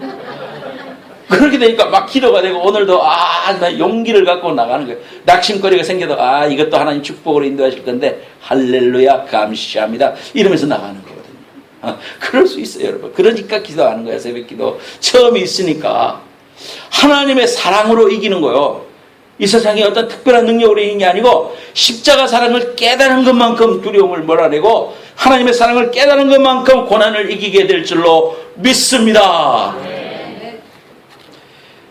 Speaker 1: 그렇게 되니까 막 기도가 되고 오늘도 나 용기를 갖고 나가는 거예요. 낙심거리가 생겨도 이것도 하나님 축복으로 인도하실 건데 할렐루야 감사합니다 이러면서 나가는 거거든요. 그럴 수 있어요, 여러분. 그러니까 기도하는 거예요. 새벽 기도 처음이 있으니까 하나님의 사랑으로 이기는 거예요. 이 세상에 어떤 특별한 능력으로 이기는 게 아니고 십자가 사랑을 깨달은 것만큼 두려움을 몰아내고 하나님의 사랑을 깨달은 것만큼 고난을 이기게 될 줄로 믿습니다.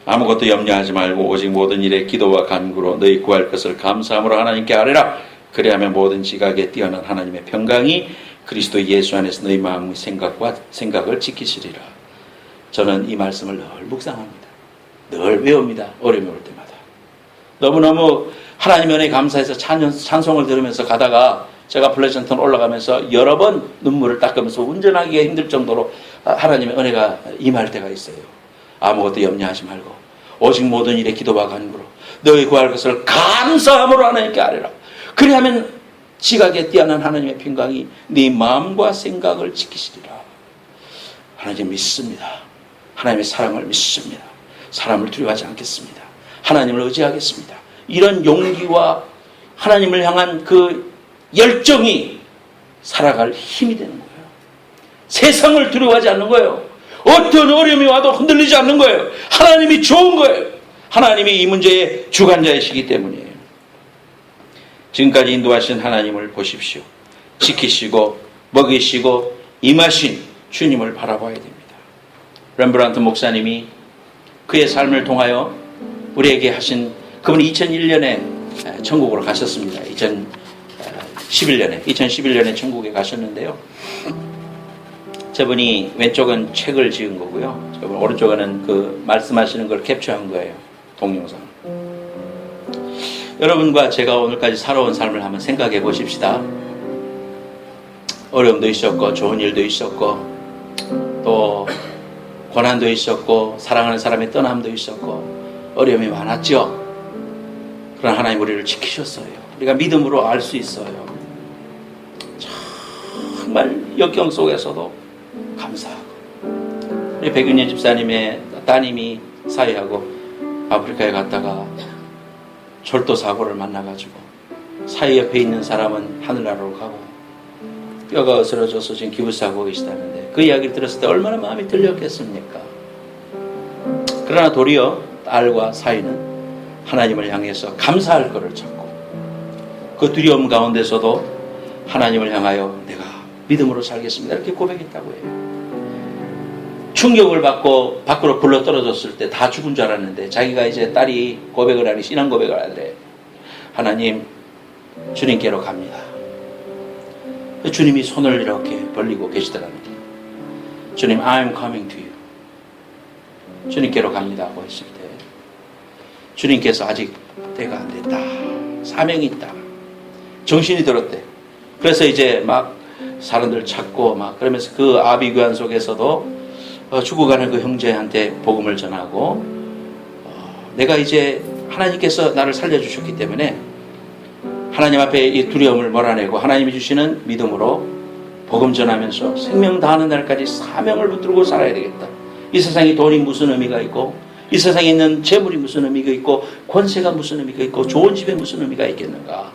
Speaker 1: 아무것도 염려하지 말고 오직 모든 일에 기도와 간구로 너희 구할 것을 감사함으로 하나님께 아뢰라. 그리하면 모든 지각에 뛰어난 하나님의 평강이 그리스도 예수 안에서 너희 마음의 생각을 지키시리라. 저는 이 말씀을 늘 묵상합니다. 늘 외웁니다. 어려움이 올 때마다. 너무너무 하나님 은혜에 감사해서 찬송을 들으면서 가다가 제가 플레전턴 올라가면서 여러 번 눈물을 닦으면서 운전하기가 힘들 정도로 하나님의 은혜가 임할 때가 있어요. 아무것도 염려하지 말고 오직 모든 일에 기도와 간구로 너희 구할 것을 감사함으로 하나님께 아뢰라. 그리하면 지각에 뛰어난 하나님의 평강이 네 마음과 생각을 지키시리라. 하나님 믿습니다. 하나님의 사랑을 믿습니다. 사람을 두려워하지 않겠습니다. 하나님을 의지하겠습니다. 이런 용기와 하나님을 향한 그 열정이 살아갈 힘이 되는 거예요. 세상을 두려워하지 않는 거예요. 어떤 어려움이 와도 흔들리지 않는 거예요. 하나님이 좋은 거예요. 하나님이 이 문제의 주관자이시기 때문이에요. 지금까지 인도하신 하나님을 보십시오. 지키시고 먹이시고 임하신 주님을 바라봐야 됩니다. 렘브란트 목사님이 그의 삶을 통하여 우리에게 하신, 그분이 2001년에 천국으로 가셨습니다. 2011년에 천국에 가셨는데요. 저분이 왼쪽은 책을 지은 거고요. 저분 오른쪽은 그 말씀하시는 걸 캡처한 거예요. 동영상. 여러분과 제가 오늘까지 살아온 삶을 한번 생각해 보십시다. 어려움도 있었고 좋은 일도 있었고 또 고난도 있었고 사랑하는 사람의 떠남도 있었고 어려움이 많았죠. 그러나 하나님 우리를 지키셨어요. 우리가 믿음으로 알 수 있어요. 정말 역경 속에서도 감사하고, 우리 백윤희 집사님의 따님이 사위하고 아프리카에 갔다가 절도 사고를 만나가지고 사위 옆에 있는 사람은 하늘나라로 가고 뼈가 으스러져서 지금 기부사고 계시다는데 그 이야기를 들었을 때 얼마나 마음이 들렸겠습니까? 그러나 도리어 딸과 사위는 하나님을 향해서 감사할 것을 찾고 그 두려움 가운데서도 하나님을 향하여 내가 믿음으로 살겠습니다 이렇게 고백했다고 해요. 충격을 받고 밖으로 불러 떨어졌을 때 다 죽은 줄 알았는데 자기가 이제 딸이 고백을 하니 신앙 고백을 하더래. 하나님, 주님께로 갑니다. 주님이 손을 이렇게 벌리고 계시더랍니다. 주님, I'm coming to you. 주님께로 갑니다 하고 했을 때 주님께서 아직 때가 안 됐다. 사명이 있다. 정신이 들었대. 그래서 이제 막 사람들 찾고 막 그러면서 그 아비규환 속에서도 죽어가는 그 형제한테 복음을 전하고 내가 이제 하나님께서 나를 살려주셨기 때문에 하나님 앞에 이 두려움을 몰아내고 하나님이 주시는 믿음으로 복음 전하면서 생명 다하는 날까지 사명을 붙들고 살아야 되겠다. 이 세상에 돈이 무슨 의미가 있고 이 세상에 있는 재물이 무슨 의미가 있고 권세가 무슨 의미가 있고 좋은 집에 무슨 의미가 있겠는가.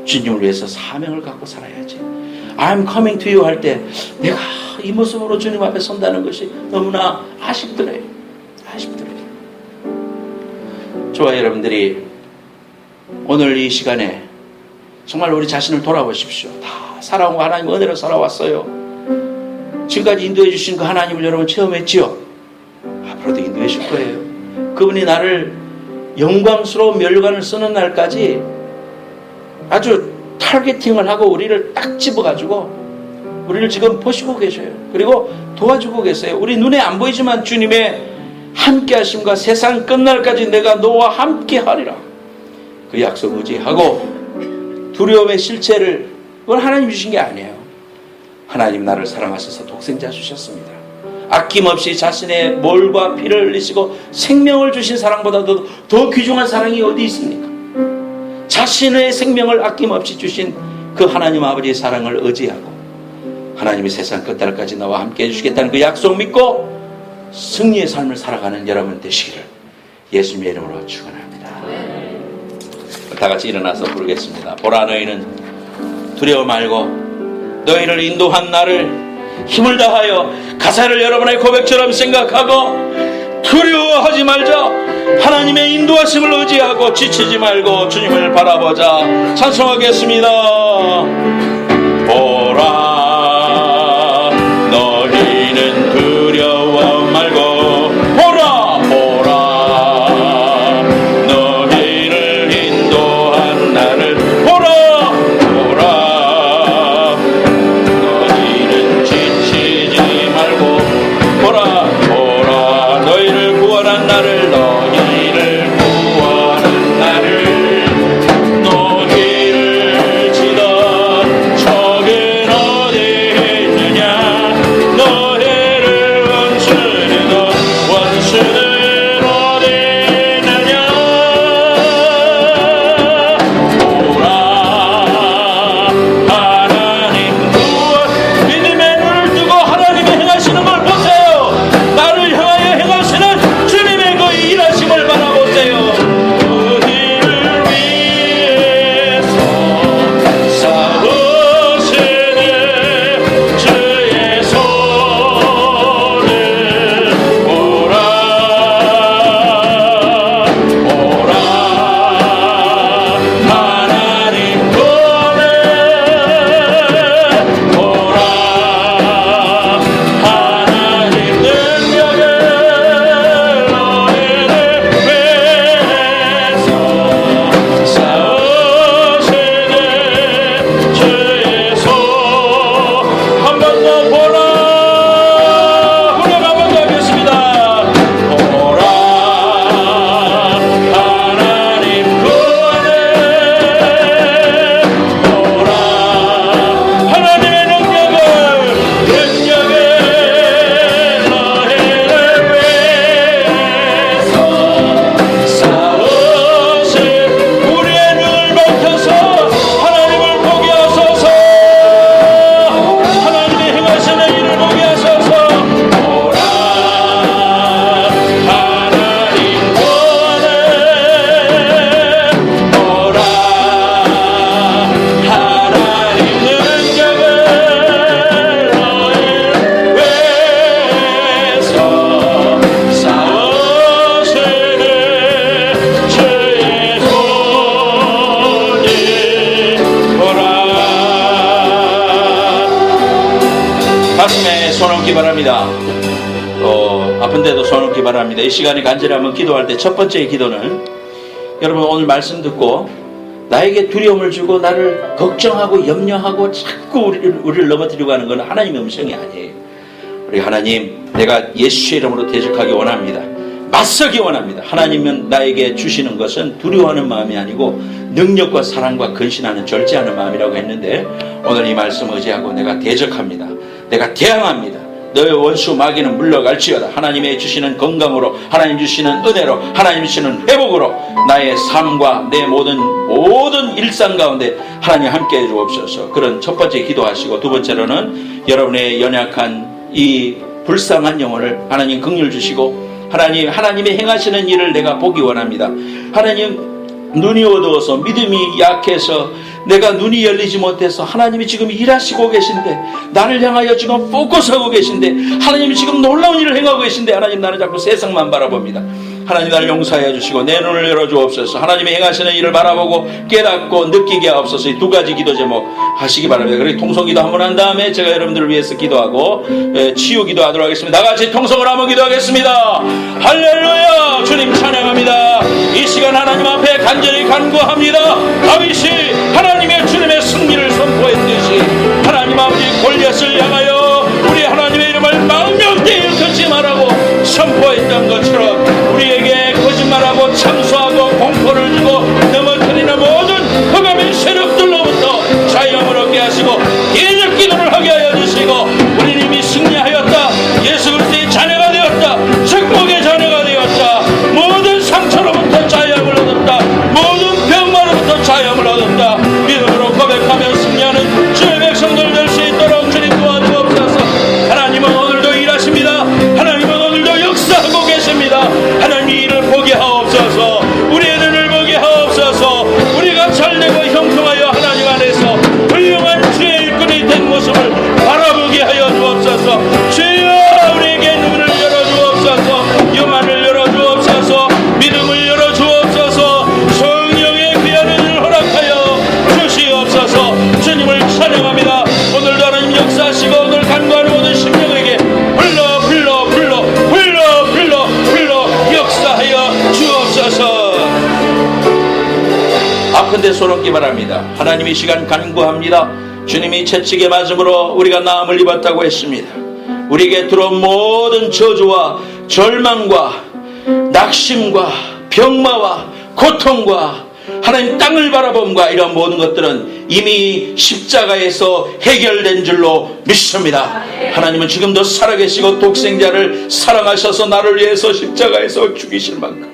Speaker 1: 주님을 위해서 사명을 갖고 살아야지. I'm coming to you 할 때 내가 이 모습으로 주님 앞에 선다는 것이 너무나 아쉽더래요. 저와 여러분들이 오늘 이 시간에 정말 우리 자신을 돌아보십시오. 다 살아온 거 하나님 은혜로 살아왔어요. 지금까지 인도해 주신 그 하나님을 여러분 체험했지요? 앞으로도 인도해 줄 거예요. 그분이 나를 영광스러운 멸관을 쓰는 날까지 아주 타겟팅을 하고 우리를 딱 집어가지고 우리를 지금 보시고 계셔요. 그리고 도와주고 계세요. 우리 눈에 안 보이지만 주님의 함께 하심과 세상 끝날까지 내가 너와 함께 하리라. 그 약속 의지하고 두려움의 실체를 그건 하나님 주신 게 아니에요. 하나님 나를 사랑하셔서 독생자 주셨습니다. 아낌없이 자신의 몰과 피를 흘리시고 생명을 주신 사랑보다도 더 귀중한 사랑이 어디 있습니까? 자신의 생명을 아낌없이 주신 그 하나님 아버지의 사랑을 의지하고 하나님이 세상 끝날까지 나와 함께 해주시겠다는 그 약속 믿고 승리의 삶을 살아가는 여러분 되시기를 예수님의 이름으로 축원합니다. 다 같이 일어나서 부르겠습니다. 보라 너희는 두려워 말고 너희를 인도한 나를 힘을 다하여 가사를 여러분의 고백처럼 생각하고 두려워하지 말자. 하나님의 인도하심을 의지하고 지치지 말고 주님을 바라보자. 찬송하겠습니다. 보라 너희는 두려워 말고 보라 너희를 인도한 나를 보라 너희는 지치지 말고 보라 너희를 구원한 나를 너희를 치던 적은 아픈데도 손 놓기 바랍니다. 이 시간에 간절히 한번 기도할 때 첫 번째 기도는, 여러분 오늘 말씀 듣고 나에게 두려움을 주고 나를 걱정하고 염려하고 자꾸 우리를 넘어뜨리고 하는 건 하나님의 음성이 아니에요. 우리 하나님, 내가 예수의 이름으로 대적하기 원합니다. 맞서기 원합니다. 하나님은 나에게 주시는 것은 두려워하는 마음이 아니고 능력과 사랑과 근신하는 절제하는 마음이라고 했는데, 오늘 이 말씀 의지하고 내가 대적합니다. 내가 대항합니다. 너의 원수 마귀는 물러갈지어다. 하나님의 주시는 건강으로, 하나님 주시는 은혜로, 하나님 주시는 회복으로 나의 삶과 내 모든 일상 가운데 하나님 함께해 주옵소서. 그런 첫 번째 기도하시고, 두 번째로는 여러분의 연약한 이 불쌍한 영혼을 하나님 긍휼 주시고, 하나님의 행하시는 일을 내가 보기 원합니다. 하나님, 눈이 어두워서 믿음이 약해서 내가 눈이 열리지 못해서 하나님이 지금 일하시고 계신데, 나를 향하여 지금 포커스하고 계신데, 하나님이 지금 놀라운 일을 행하고 계신데, 하나님 나는 자꾸 세상만 바라봅니다. 하나님 나를 용서해 주시고 내 눈을 열어주옵소서. 하나님의 행하시는 일을 바라보고 깨닫고 느끼게 하옵소서. 이 두 가지 기도 제목 하시기 바랍니다. 그리고 통성기도 한번 한 다음에 제가 여러분들을 위해서 기도하고 치유 기도하도록 하겠습니다. 다같이 통성을 한번 기도하겠습니다. 할렐루야. 주님 찬양합니다. 이 시간 하나님 앞에 간절히 간구합니다. 다윗이 하나님의 주님의 승리를 선포했듯이 하나님 아버지 골리앗을 향하여 우리 하나님의 이름을 망명되이 일컫지 말라고 선포했던 것처럼 우리에게 거짓말하고 참소하고 공포를 주고 넘어뜨리는 모든 흑암의 세력들로부터 자유함을 얻게 하시고 예적 기도를 하게 하여 주시고, 우리는 이미 승리하였다. 예수 그리스도의 자녀가 되었다. 축복의 자녀가 되었다. 모든 상처로부터 자유함을 얻었다. 모든 병마로부터 자유함을 얻었다. 믿음으로 고백하며 승리하는 주의 백성들 될 수 있도록 주님 도와주옵소서. 하나님은 오늘도 일하십니다. 하나님은 오늘도 역사하고 계십니다. 하나님 이 일을 보게 하옵소서. 우리의 눈을 보게 하옵소서. 우리가 잘되고 형통하여 하나님 안에서 훌륭한 주의 일꾼이 된 모습을 바라보게 하여 주옵소서. 주여 우리에게 눈을 열어주옵소서. 영안을 열어주옵소서. 믿음을 열어주옵소서. 성령의 귀한 은혜를 허락하여 주시옵소서. 주님을 찬양합니다. 오늘도 하나님 역사하시고 오늘 간구하는 모든 심령에게 불러 역사하여 주옵소서. 아픈데 손 놓기 바랍니다. 하나님 이 시간 간구합니다. 주님이 채찍에 맞음으로 우리가 나음을 입었다고 했습니다. 우리에게 들어온 모든 저주와 절망과 낙심과 병마와 고통과 하나님 땅을 바라봄과 이런 모든 것들은 이미 십자가에서 해결된 줄로 믿습니다. 하나님은 지금도 살아계시고 독생자를 사랑하셔서 나를 위해서 십자가에서 죽이실 만큼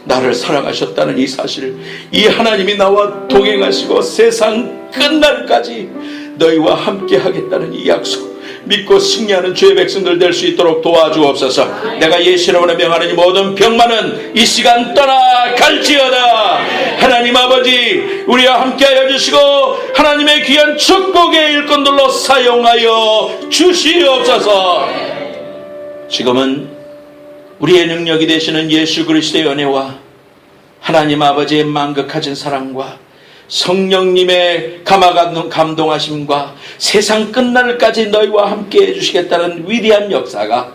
Speaker 1: 나를 사랑하셨다는 이 사실, 이 하나님이 나와 동행하시고 세상 끝날까지 너희와 함께 하겠다는 이 약속 믿고 승리하는 주의 백성들 될 수 있도록 도와주옵소서. 내가 예수로 명하는 이 모든 병만은 이 시간 떠나갈지어다. 하나님 아버지 우리와 함께하여 주시고 하나님의 귀한 축복의 일꾼들로 사용하여 주시옵소서. 지금은 우리의 능력이 되시는 예수 그리스도의 은혜와 하나님 아버지의 만극하신 사랑과 성령님의 감동하심과 세상 끝날까지 너희와 함께 해주시겠다는 위대한 역사가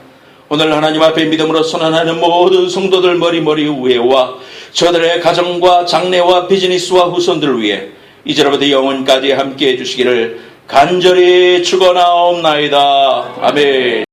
Speaker 1: 오늘 하나님 앞에 믿음으로 선언하는 모든 성도들 머리 위에와 저들의 가정과 장래와 비즈니스와 후손들 위해 이제로부터 영원까지 함께 해주시기를 간절히 축원하옵나이다. 아멘.